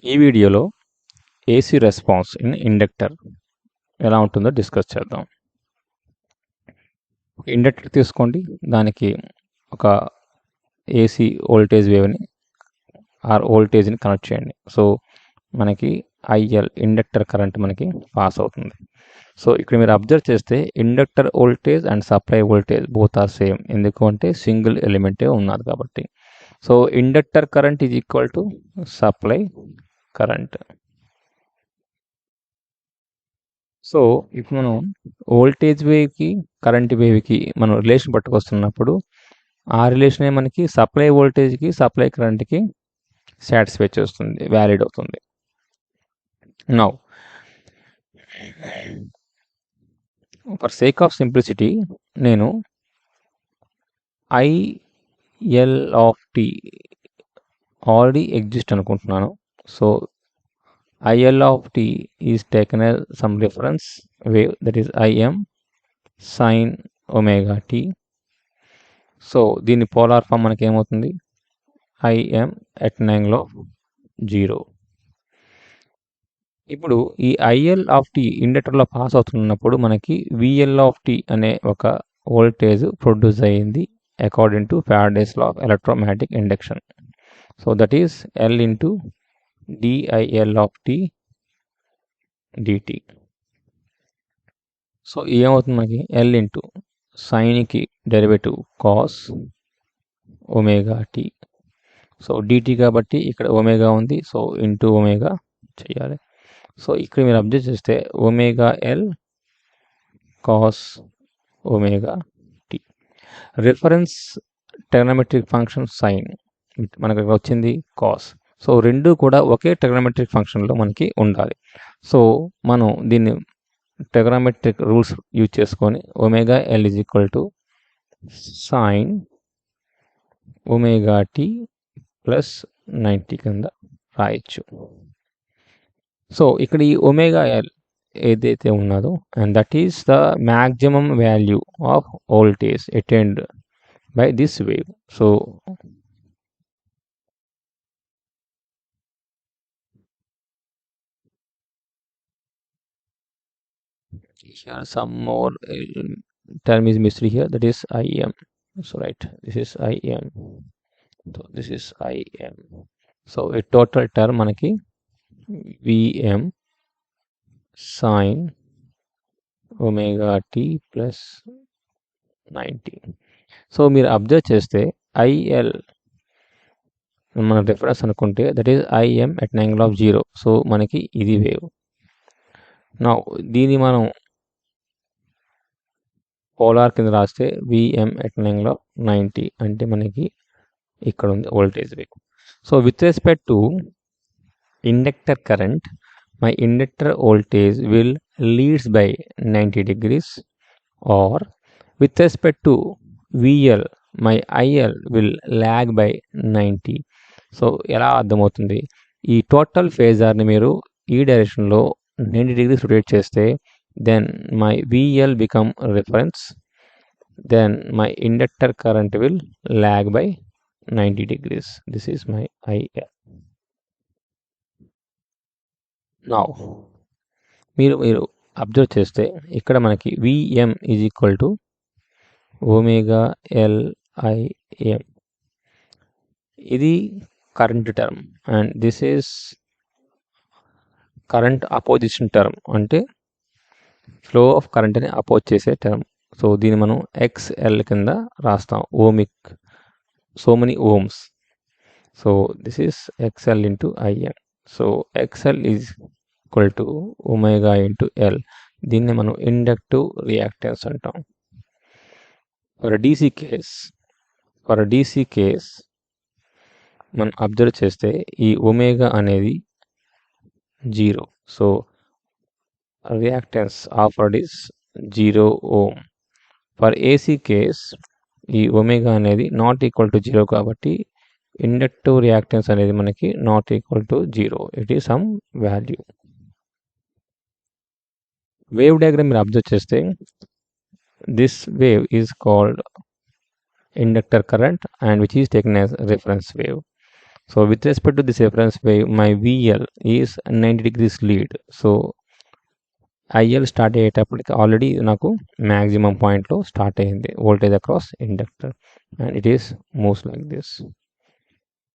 ఈ వీడియోలో AC response in inductor ఎలా ఉంటుందో డిస్కస్ చేద్దాం. ఇండక్టర్ తీసుకోండి, దానికి ఒక ఏసీ వోల్టేజ్ వేవ్ని వోల్టేజ్ని కనెక్ట్ చేయండి. సో మనకి ఐఎల్ ఇండక్టర్ కరెంట్ మనకి పాస్ అవుతుంది. సో ఇక్కడ మీరు అబ్జర్వ్ చేస్తే inductor voltage and supply voltage both are same. ఎందుకు అంటే సింగిల్ ఎలిమెంటే ఉన్నారు కాబట్టి. So inductor current is equal to supply current. So ఇప్పుడు మనం వోల్టేజ్ వేవ్కి కరెంట్ వేవ్కి మనం రిలేషన్ పట్టుకొస్తున్నప్పుడు ఆ రిలేషనే మనకి సప్లై వోల్టేజ్కి సప్లై కరెంట్కి సాటిస్ఫై చేస్తుంది, వ్యాలిడ్ అవుతుంది. Now for sake of simplicity నేను IL of t already exist అనుకుంటున్నాను. So IL of t is taken as some reference wave, that is Im sin omega t. So దీని polar form మనకి ఏమవుతుంది? Im at an angle of 0. ఇప్పుడు ఈ IL of t ఇండక్టర్లో pass అవుతున్నప్పుడు మనకి VL of t అనే ఒక వోల్టేజ్ ప్రొడ్యూస్ అయ్యింది according to Faraday's law of electromagnetic induction. So that is L into DIL of t dt. So ఏమవుతుంది మనకి? L ఇంటూ సైన్కి derivative cos omega t. So dt కాబట్టి ఇక్కడ ఒమేగా ఉంది, so into omega చేయాలి. So ఇక్కడ మీరు అబ్జర్వ్ చేస్తే omega L cos omega t. Reference trigonometric function sine మనకు ఇక్కడ వచ్చింది కాస్. సో రెండు కూడా ఒకే ట్రిగ్నోమెట్రిక్ ఫంక్షన్లో మనకి ఉండాలి. సో మనం దీన్ని ట్రిగ్నోమెట్రిక్ రూల్స్ యూజ్ చేసుకొని omega L is equal to sine omega T plus 90 కింద రాయొచ్చు. సో ఇక్కడ ఈ ఒమేగా ఎల్ ఏదైతే ఉన్నదో and that is the maximum value of voltage attained by this wave. So here some more term is missing here, that is Im. So right, this is Im, so this is Im. So a total term మనకి Vm sin omega t plus 90. So మీరు observe చేస్తే IL మన reference అనుకుంటే that is Im at an angle of 0. So మనకి ఇది wave. నా దీన్ని మనం పోలార్ కింద రాస్తే Vm at an angle of 90 అంటే మనకి ఇక్కడ ఉంది voltage wave. So with respect to inductor current, my inductor voltage will leads by 90 degrees, or with respect to VL my IL will lag by 90. So ఎలా అర్థమవుతుంది? ఈ total ఫేజర్ని మీరు ఈ డైరెక్షన్లో 90 degrees రొటేట్ చేస్తే then my VL become reference, then my inductor current will lag by 90 degrees. This is my IL. Now మీరు observe చేస్తే ఇక్కడ మనకి Vm is equal to omega LIm. ఇది current term and this is current opposition term, అంటే flow of కరెంట్ని oppose చేసే term. So దీన్ని మనం XL కింద రాస్తాం, ohmic, so many ohms. So this is XL into IM. So XL is equal to omega into L. దీన్ని మనం inductive reactance అంటాం. ఫర్ DC కేస్ మనం అబ్జర్వ్ చేస్తే ఈ ఒమేగా అనేది 0. సో reactance offered is 0 ohm. For AC case ఈ omega అనేది నాట్ ఈక్వల్ టు 0 కాబట్టి ఇండక్టివ్ రియాక్టెన్స్ అనేది మనకి not equal to 0, it is some value. Wave diagram మీరు అబ్జర్వ్ చేస్తే this wave is called inductor current and which is taken as reference wave. So with respect to this reference wave, my VL is 90 degrees lead. So IL start అయ్యేటప్పటికి already నాకు maximum పాయింట్లో start అయ్యింది voltage across inductor, and it is moves like this.